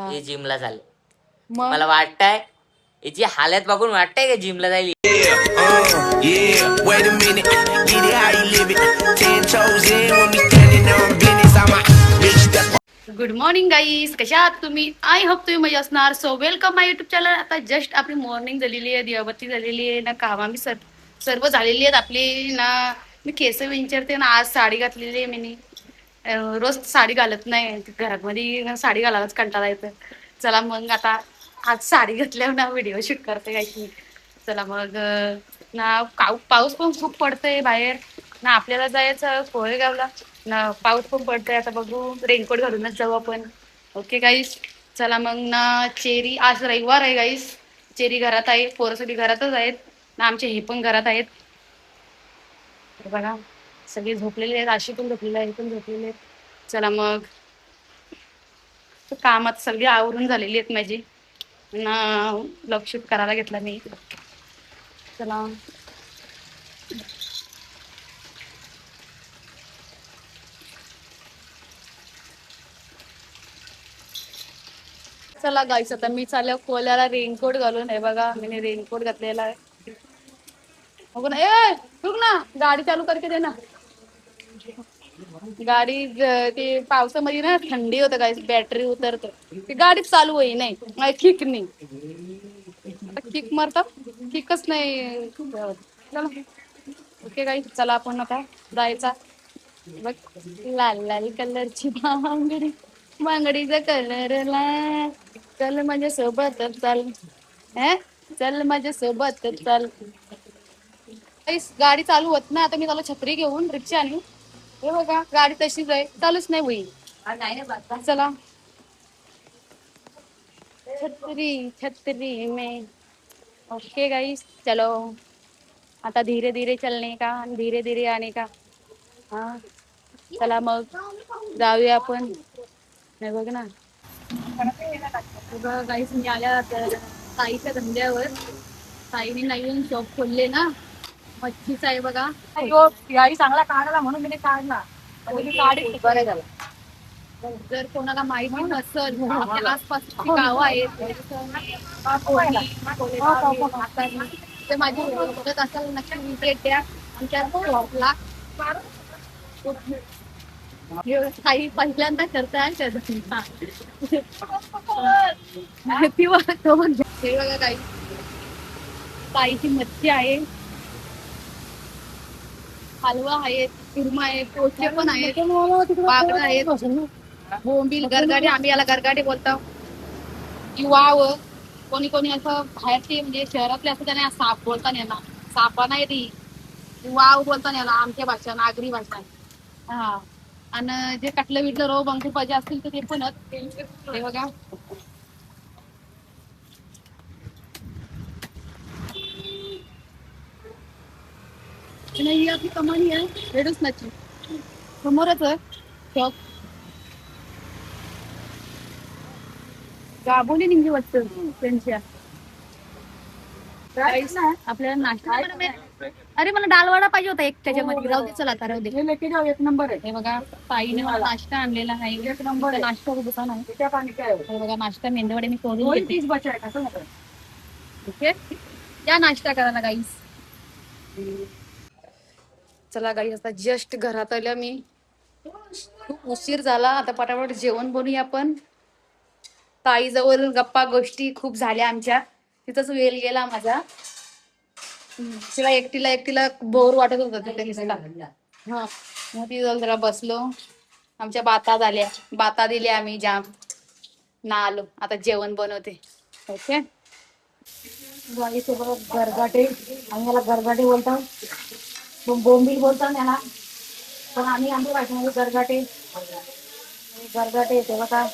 हे जिमला चालले. मला वाटतंय याची हालत बघून वाटतंय का जिमला जाईल. गुड मॉर्निंग गाईस, कशा आहात तुम्ही? आय होप तुम्ही मजा असणार. सो वेलकम माय युट्यूब चॅनल. आता जस्ट आपली मॉर्निंग झालेली आहे, दिवाबत्ती झालेली आहे ना, कामा मी सर्व झालेली आहेत आपली ना. मी केस विंचरते ना, आज साडी घातलेली आहे मी. रोज साडी घालत नाही घरामध्ये, साडी घालायलाच कंटाळा येतं. चला मग आता आज साडी घातल्यावर ना व्हिडिओ शूट करते काय. चला मग ना, पाऊस पण खूप पडतोय बाहेर ना, आपल्याला जायचं कोळेगावला ना, पाऊस पण पडतोय. आता बघू, रेनकोट घालूनच जाऊ आपण. ओके गाईस, चला मग ना. चेरी आज रविवार आहे गाईस, चेरी घरात आहे, पोरं सगळी घरातच आहेत ना, आमचे हे पण घरात आहेत. बघा सगळे झोपलेले आहेत, आशी पण झोपलेले आहे, हे पण झोपलेले आहेत. चला मग, कामात सगळी आवरून झालेली आहेत माझी ना, लक्ष करायला घेतला मी. चला चला गाईस, आता मी चालले कोल्याला रेनकोट घालून. हे बघा मी रेनकोट घातलेला आहे. बघू ना, रुक ना, गाडी चालू करके दे ना. गाडी ते पावसामध्ये ना थंडी होतं गाईस, बॅटरी उतरत, ती गाडी चालू होई नाही, किक नाही. आता किक मारतात, किकच नाही. चला ओके गाईस, चला आपण आता जायचा. बघ, लाल लाल कलरची बांगडी, बांगडीचा कलर लाल, चल माझ्या सोबत चाल, चल माझ्या सोबत चाल. गाडी चालू होत ना, आता मी त्याला छत्री घेऊन रिक्षाने. हे बघा गाडी तशीच आहे, चालूच नाही होईल. चला, छत्री छत्री में. ओके गाइस, चलो आता धीरे धीरे चलने का, धीरे धीरे आने का. हाँ चला मग जाऊया आपण. हे बघ ना, गाईस मी आल्या ताईच्या धंद्यावर. ताईने नवीन शॉप खोलले ना, मच्छीचा आहे बघा. याही चांगला काढला म्हणून मी काढला, बरं झालं. जर कोणाला माहिती नसेल, आपल्या आसपासची गावं आहेत ते माझी बघत असाल नक्की भेट द्या आमच्या शॉपला. काही पहिल्यांदा करताय माहिती हे बघा काही ताईची मच्छी आहे, हलवा आहे, कुर्मा आहे, पोचे पण आहेत, बागडा आहेत, बोंबील, गरगाडी. आम्ही याला गरगाडी बोलतो. वाव, कोणी कोणी असं बाहेरचे म्हणजे शहरातले असं त्याने साप बोलताना याला, सापा नाही ती वाव बोलताना याला, आमच्या भाषा नागरी भाषा. हा, आणि जे कटलं विटलं रोग अंकुर पाहिजे असतील तर ते पण हे बघा. ही आपली कमानी आहे, रेडूस नाची समोरच आहे शॉप. गाबोली निघली वाटतं त्यांच्या. आपल्याला नाश्ता, अरे मला डालवाडा पाहिजे होता एक त्याच्यामध्ये. राहू दे, चला आता राहू दे. एक नंबर आहे. हे बघा ताईने मला नाश्ता आणलेला आहे, एक नंबर नाश्ता दुकान आहे. हे बघा नाश्ता मेंदवडे मी करून घेते. ओके, या नाश्ता करायला गाईस. चला गाईस, आता जस्ट घरात आल्या मी, खूप उशीर झाला. आता पटापट जेवण बनवूया आपण. ताईजवळ गप्पा गोष्टी खूप झाल्या आमच्या, तिथंच वेळ गेला माझा. तिला एकटीला बोर वाटत होत तिथे. हा, मग ती जरा बसलो, आमच्या बाता झाल्या, बाता दिल्या आम्ही जाम ना, आलो आता जेवण बनवते. ओके, गरगाटे, आम्ही याला गरगाटे बोलतो, बोंबील बोलतो याला, पण आम्ही आमच्या भाषेमध्ये गरगाटे येते बघा.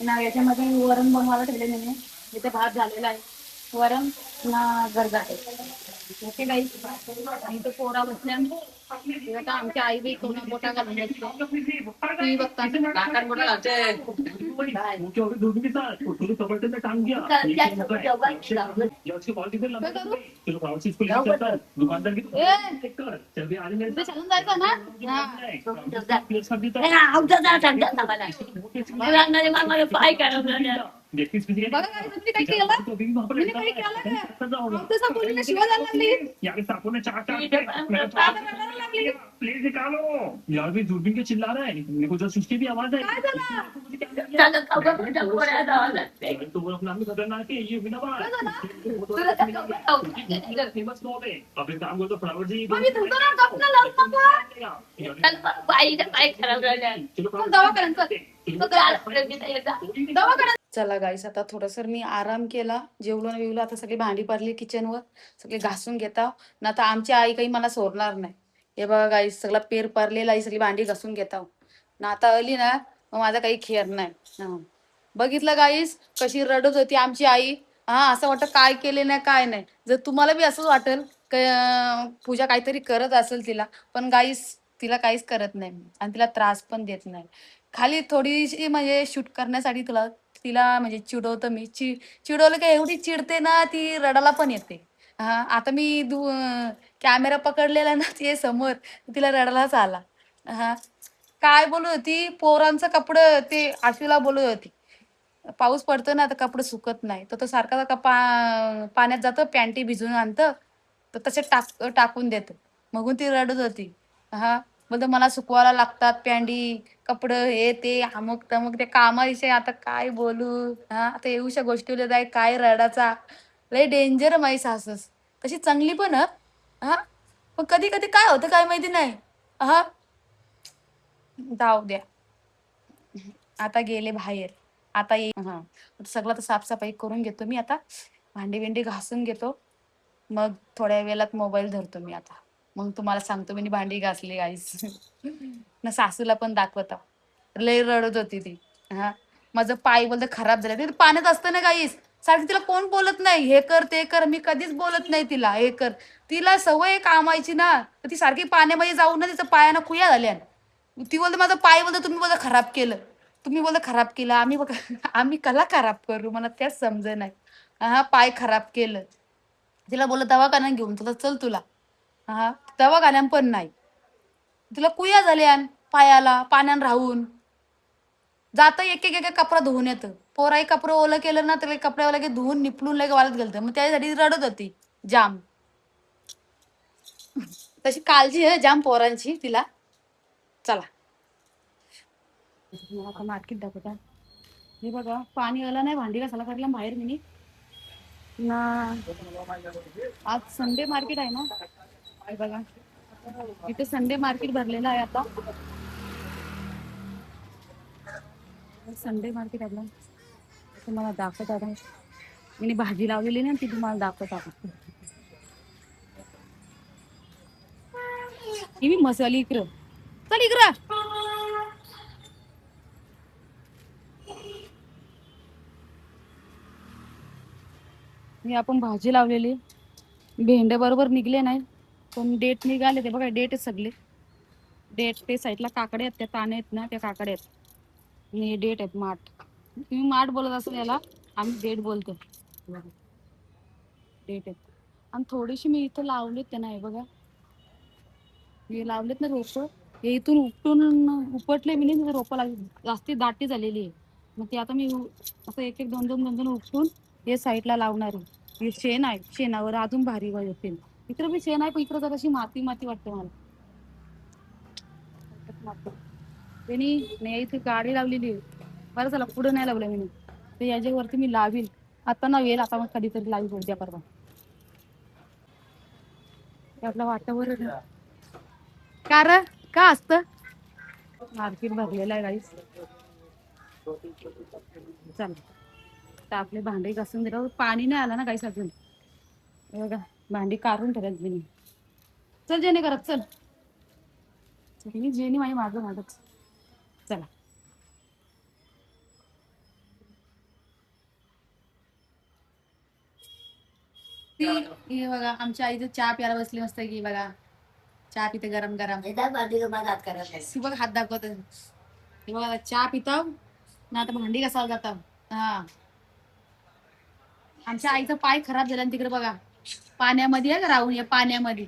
ना याच्यामध्ये वरण बनवायला ठेवले मी, इथे भात झालेला आहे, वरण ना गरगाटे. ओके गाई आणि तो पोरा बसल्या आता आमच्या आई बी कोणा मोठा घालून बसतो तुम्ही बघता काकात मोठा घालते. कुठे चालून जायचं ना पाय करा बघा गाई, तुम्ही काय केलं तुम्ही काही केलं का तसा बोलीला शिवाय द्यायला लागली प्लीज निकालो यार भी दूरबीन के चिल्ला रहा है मेरे को जस्ट उसकी भी आवाज है काय झालं तो वो अपना भी खतरनाक है ये बिना काय झालं फेमस नॉट है अब एक काम करो तो फ्लावर जी मग मी तुमचं नाव गप्प लावू नका पाय खराब चल दवाखान्यात चला गाईस आता थोडस मी आराम केला जेवलो न बिवलो आता सगळी भांडी पडली किचनवर सगळे घासून घेता ना आता आमची आई काही मला सोडणार नाही हे बघा गाईस सगळा पेर पडलेला आहे सगळी भांडी घासून घेता ना आता आली ना मग माझा काही खेळ नाही हा. बघितलं गाईस कशी रडत होती आमची आई हा असं वाटतं काय केले नाही काय नाही जर तुम्हाला बी असंच वाटेल पूजा काहीतरी करत असेल तिला पण गाईस तिला काहीच करत नाही आणि तिला त्रास पण देत नाही खाली थोडीशी म्हणजे शूट करण्यासाठी तुला तिला म्हणजे चिडवतं मी चिडवलं की एवढी चिडते ना ती रडायला पण येते हा आता मी कॅमेरा पकडलेला ना ते समोर तिला रडायलाच आला हा काय बोलत होती पोरांचं कपडं ते आशूला बोलत होती पाऊस पडतो ना तर कपडे सुकत नाही तर तो सारखा सारखा पाण्यात जातो पॅन्टी भिजून आणतं तर तसे टाकून देतं मगून ती रडत होती हा बोलतो मला सुकवायला लागतात पॅन्टी कपडं हे ते अमुक तमुक ते कामाविषयी आता काय बोलू हा आता येऊशा गोष्टीला जाय काय रडाचा लय डेंजर माई सासस तशी चांगली पण हा पण कधी कधी काय होतं काय माहिती नाही हा जाऊ द्या आता गेले बाहेर आता हा सगळं तर साफसफाई करून घेतो मी आता भांडी बिंडी घासून घेतो मग थोड्या वेळात मोबाईल धरतो मी आता मग तुम्हाला सांगतो मी भांडी घासली गाईस ना सासूला पण दाखवता लय रडत होती ती हा माझं पाय बोलतं खराब झालं ते पाण्यात असतं ना गाईस सारखी तिला कोण बोलत नाही हे कर ते कर मी कधीच बोलत नाही तिला हे कर तिला सवय कामायची ना तर ती सारखी पाण्यामध्ये जाऊन ना तिचं पायानं खुया झाल्या ती बोलते माझं पाय बोलतं तुम्ही बोलता खराब केलं तुम्ही बोलता खराब केलं आम्ही बघा आम्ही कला खराब करू मला त्याच समज नाही हा पाय खराब केलं तिला बोलत दवाखान्यात घेऊन तुला चल तुला हा दवाखान्यात पण नाही तिला कुया झाल्या पायाला पाण्यात राहून जातं एक एक एक कपडा धुवून येतं पोराही कपडं ओलं केलं ना तर कपड्यावर लगे धुवून निपलून लगे वाळत गेलं मग त्यासाठी रडत होती जाम तशी काळजी आहे जाम पोरांची तिला चला आता मार्केट दाखवता हे बघा पाणी आलं नाही भांडी कसाला करला बाहेर मी ना आज संडे मार्केट आहे ना हे बघा इथे संडे मार्केट भरलेलं आहे आता संडे मार्केट आपलं तुम्हाला दाखवत आहे मी भाजी लावलेली ना ती तुम्हाला दाखवत आहे ही मी मसाली इकडं चल इकडं मी आपण भाजी लावलेली भेंडे बरोबर निघले नाही पण डेट निघाले ते बघा डेट सगळे डेट ते साईडला काकडे आहेत त्या ताने आहेत ना त्या काकडे आहेत आणि डेट आहेत माठ तुम्ही माठ बोलत असेल याला आम्ही डेट बोलतो डेट आहेत आणि थोडीशी मी इथं लावलेत त्यांना हे बघा हे लावलेत ना रोप हे इथून उपटून उपटले मी नाही रोपं लागली जास्ती दाटी झालेली आहे मग ते आता मी असं एक एक दोन दोन दोन दोन उपटून हे साईडला लावणार आहे हे शेण आहे शेणावर अजून भारी येते इकडे बी शेण आहे पण इकडे जराशी माती माती वाटते मला त्यांनी नाही इथे गाडी लावलेली आहे बरं झालं पुढे नाही लावलं मी ते याच्यावरती मी लावील आता ना येईल आता मग कधीतरी लावी उद्या परवा आपल्या वाटावर का असतं मार्केट भरलेलं आहे गाईस चल तर आपले भांडे घासून दिलं पाणी नाही आलं ना गाईस अजून बघा भांडी काढून ठेवत मी चल जेणे करत चल जेणे माझी माझं माझच चला हे बघा आमच्या आईचं चहा प्यायला बसली मस्त की बघा. चहा पिते गरम गरम. ती बघ हात दाखवत. हे बघा चहा पिताव ना आता भांडी घासायला जाताव. हा आमच्या आईचा पाय खराब झाला तिकडे बघा पाण्यामध्ये आहे का राहून या पाण्यामध्ये.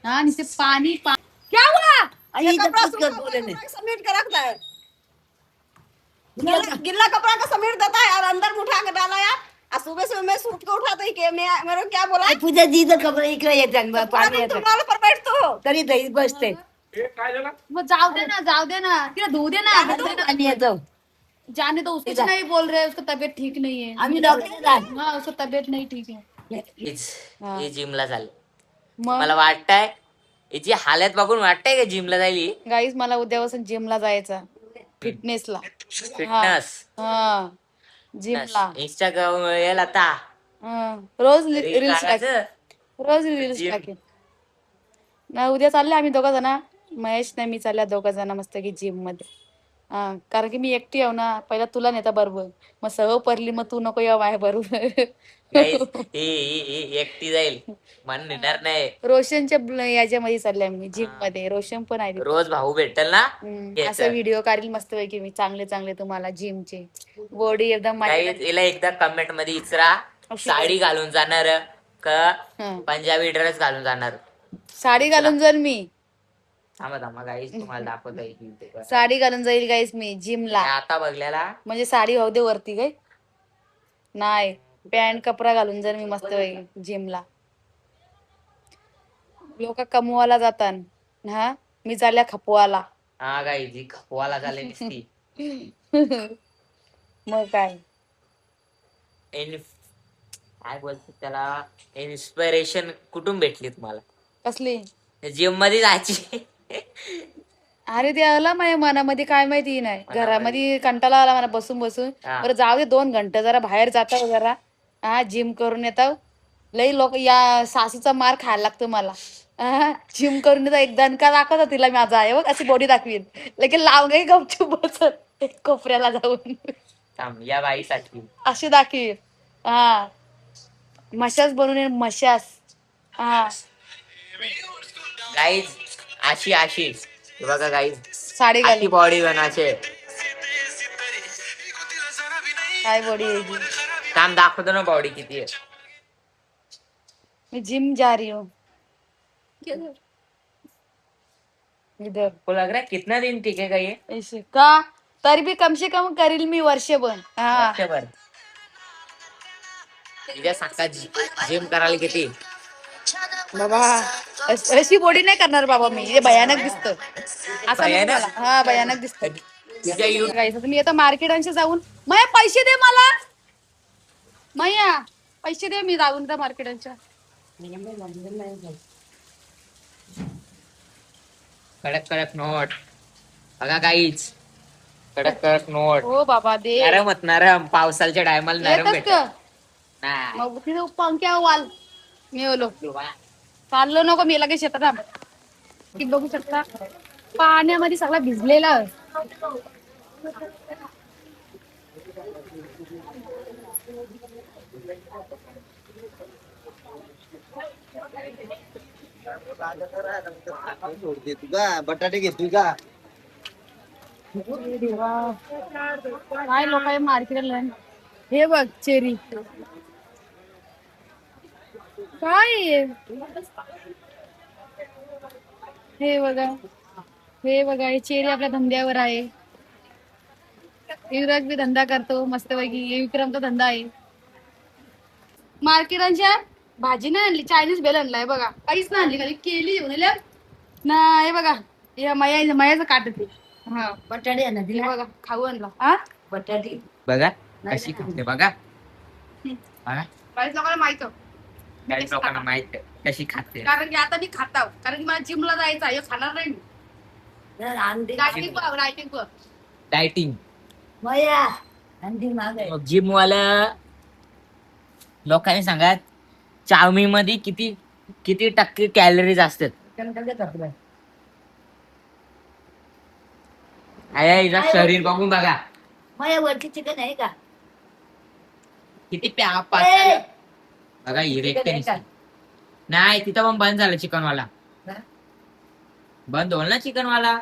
हा नुसते पाणी क्या हुआ? ये कपड़ा समेट के रखता है गिल्ला कपड़ा का समेट देता है और अंदर उठा के डाला यार और सुबह से मैं सूट को उठाता ही के मैं मेरे को क्या बोला पूजा जीचं कपडे इकडे येतात पाणी येतं तुम्हाला पर बैठतो तरी दही बसते मग जाऊ दे ना तिला धुऊ दे ना. पाणी येतं जाने तो उसको नहीं बोल रहे उसका तबीयत ठीक नहीं है. आम्ही डॉक्टर हाँ उसका तबीयत नहीं ठीक है. हे जिमला चालले. मग मला वाटतंय याची हालत बघून वाटतंय का जिमला जायली. गाईज मला उद्यापासून जिमला जायचं फिटनेसला. फिटनेस हा जिमला इंस्टाग्राम येईल आता. रोज रील रील्स टाकायचं. रोज रील्स Gym. टाकेन ना. उद्या चालले आम्ही दोघं जण. महेश नाही मी चालल्या दोघं जण मस्त की जिम मध्ये. हा कारण की मी एकटी आहो ना. पहिला तुला नेता बरोबर मग सवय पडली मग तू नको यावं माझ्या बरोबर. Guys, ही एकटी जाईल मन नेणार नाही. रोशनच्या याच्यामध्ये चालले मी जिम मध्ये. रोशन पण आहे तिथे. रोज भाऊ भेटेल ना. असं याचं. व्हिडिओ काढील मस्त पैकी मी चांगले चांगले तुम्हाला जिमचे. बॉडी एकदम काही हिला एकदा कमेंट मध्ये इचरा साडी घालून जाणार का हं. पंजाबी ड्रेस घालून जाणार. साडी घालून जाईल मी. थांबा थांबा गाईस तुम्हाला दाखवता येईल. साडी घालून जाईल गाईस मी जिमला. आता बघल्याला म्हणजे साडी होऊ दे वरती काय नाही पॅन्ट कपडा घालून जाईल मी मस्त जिमला. लोक कमवायला जातात हा मी चालल्या खपवाला. हा गाईस जी खपवाला झाले नुसती. मग काय काय बोलतो त्याला इन्स्पिरेशन कुठून भेटली तुम्हाला कसली. जिम मध्ये जायची. अरे ते आला माझ्या मनामध्ये काय माहिती नाही. घरामध्ये कंटाळा आला मला बसून बसून. हा. बरं जाऊ दे 2 घंटे जरा बाहेर जाता जरा. हा जिम करून येताव. लई लोक या सासूचा मार खायला लागतो मला. जिम करून येतो एक दणका दाखवतो तिला माझा आहे बघ अशी बॉडी दाखवीन लगेच लाव गे गपचूप बसत एक कोपऱ्याला जाऊन थांब, या बाईसाठी अशी दाखवीन. हा मशास बनवून मशास. हा गाईज अशी अशी हे बघा गाईज साडी अशी घालून बॉडी बनायचे. काय बॉडी आहे काम दाखवतो ना बॉडी किती आहे. मी जिम जा रही हूँ इधर. आपको लग रहा है कितना दिन टिकेगा ये. ऐसे का तरी भी कम से कम करील मी वर्षभर. हा वर्षभर. तिच्या सारखा जिम करायला किती. बाबा अशी बॉडी नाही करणार बाबा मी. हे भयानक दिसत असं नको भयानक? मला. हा भयानक दिसत. तुझ्या यू- मी आता मार्केटांशी जाऊन मया पैसे दे मला. मया पैसे दे मी जाऊन त्या मार्केटांच्या. कडक कडक नोट बघा गाईच. कडक कडक नोट. हो बाबा दे. नरम नरम पावसाच्या टायमाला नरम येतच भेट. का मग तिथे पंख्या वाल मी ओलो चाललो नको मी लगेच शेतात थांब. की बघू शकता पाण्यामध्ये सगळा भिजलेला आहे. बटाटे घेतोय का काय लोक आहे मार्केटला. हे बघ चेरी काय आहे? हे बघा हे चेरी आपल्या धंद्यावर आहे. युवराज बी धंदा करतो मस्त पैकी. विक्रमचा धंदा आहे. मार्केटांच्या भाजी नाही आणली चायनीज बेल आणलाय बघा. काहीच नाही आणली खाली केली घेऊन आल्या ना. हे बघा हे मयाचं काट ते. हा बटाटे आहे ना हे तिला बघा खाऊ आणला. हा बटाटे बघा कशी खाते बघा. बघा काही लोकांना माहित काही लोकांना माहित आहे कशी खाते. कारण की आता मी खाताव कारण की मला जिमला जायचं आहे. खाणार नाही मी. अंडी डायटिंग डायटिंग. मया अंडी मागे मग जिम वाला लोकांनी सांगा चाउमिन मध्ये किती किती टक्के कॅलरीज असतात. हिचं शरीर बघून बघा मया वरची चिकन आहे का किती पातळ. बघा ही रेट चिकन टेनिस. नाही तिथं पण बंद झालं चिकनवाला. हा? बंद होईल ना चिकनवाला.